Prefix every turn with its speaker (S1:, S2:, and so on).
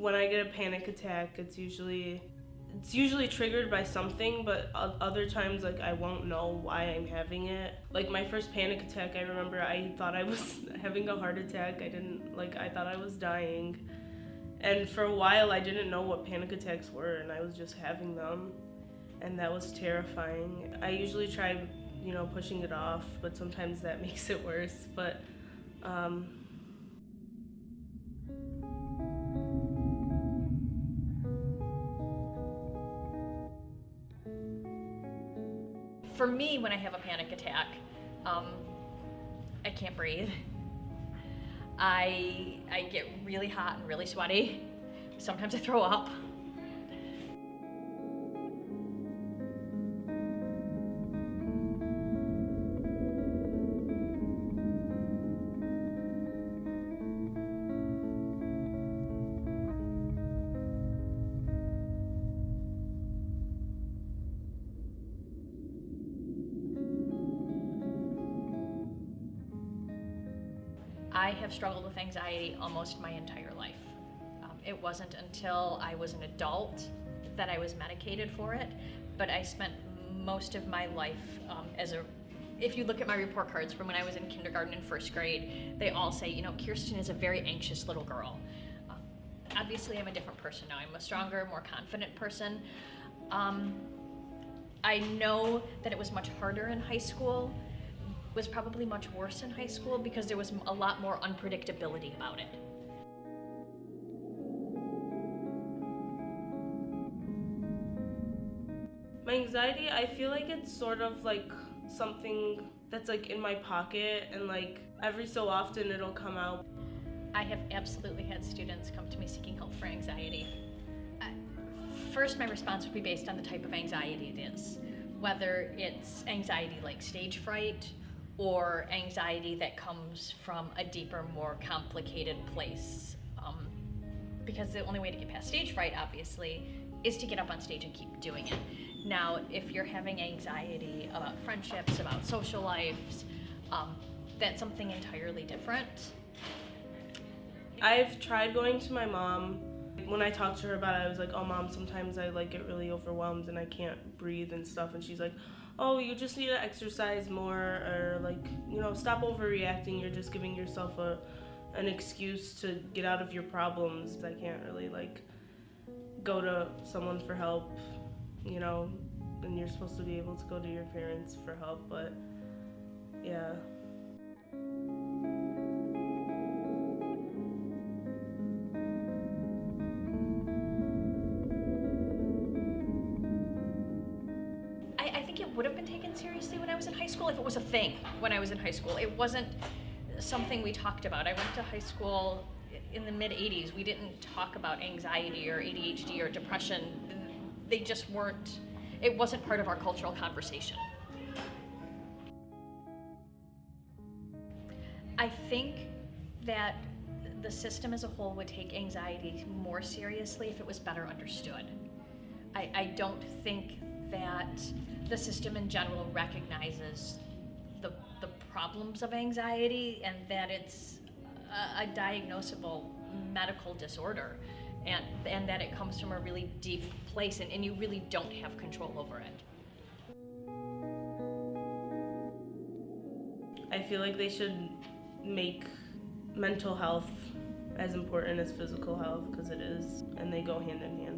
S1: When I get a panic attack, it's usually triggered by something, but other times like I won't know why I'm having it. Like my first panic attack, I remember I thought I was having a heart attack. I thought I was dying. And for a while I didn't know what panic attacks were, and I was just having them. And that was terrifying. I usually try, pushing it off, but sometimes that makes it worse. But
S2: For me, when I have a panic attack, I can't breathe. I get really hot and really sweaty. Sometimes I throw up. I have struggled with anxiety almost my entire life. It wasn't until I was an adult that I was medicated for it, but I spent most of my life if you look at my report cards from when I was in kindergarten and first grade, they all say, Kirsten is a very anxious little girl. Obviously, I'm a different person now. I'm a stronger, more confident person. I know that it was much harder in high school. Was probably much worse in high school because there was a lot more unpredictability about it.
S1: my anxiety, I feel like it's sort of like something that's like in my pocket, and like every so often it'll come out.
S2: I have absolutely had students come to me seeking help for anxiety. First, my response would be based on the type of anxiety it is, whether it's anxiety like stage fright, or anxiety that comes from a deeper, more complicated place. Because the only way to get past stage fright, obviously, is to get up on stage and keep doing it. Now, if you're having anxiety about friendships, about social lives, that's something entirely different.
S1: I've tried going to my mom. When I talked to her about it, I was like, oh Mom, sometimes I get really overwhelmed and I can't breathe and stuff. And she's like, oh, you just need to exercise more, or stop overreacting. You're just giving yourself an excuse to get out of your problems. I can't really go to someone for help, and you're supposed to be able to go to your parents for help, but yeah.
S2: Would have been taken seriously when I was in high school if it was a thing when I was in high school. It wasn't something we talked about. I went to high school in the mid-'80s. We didn't talk about anxiety or ADHD or depression. They just weren't, it wasn't part of our cultural conversation. I think that the system as a whole would take anxiety more seriously if it was better understood. I don't think that the system in general recognizes the problems of anxiety, and that it's a diagnosable medical disorder, and that it comes from a really deep place, and you really don't have control over it.
S1: I feel like they should make mental health as important as physical health, because it is, and they go hand in hand.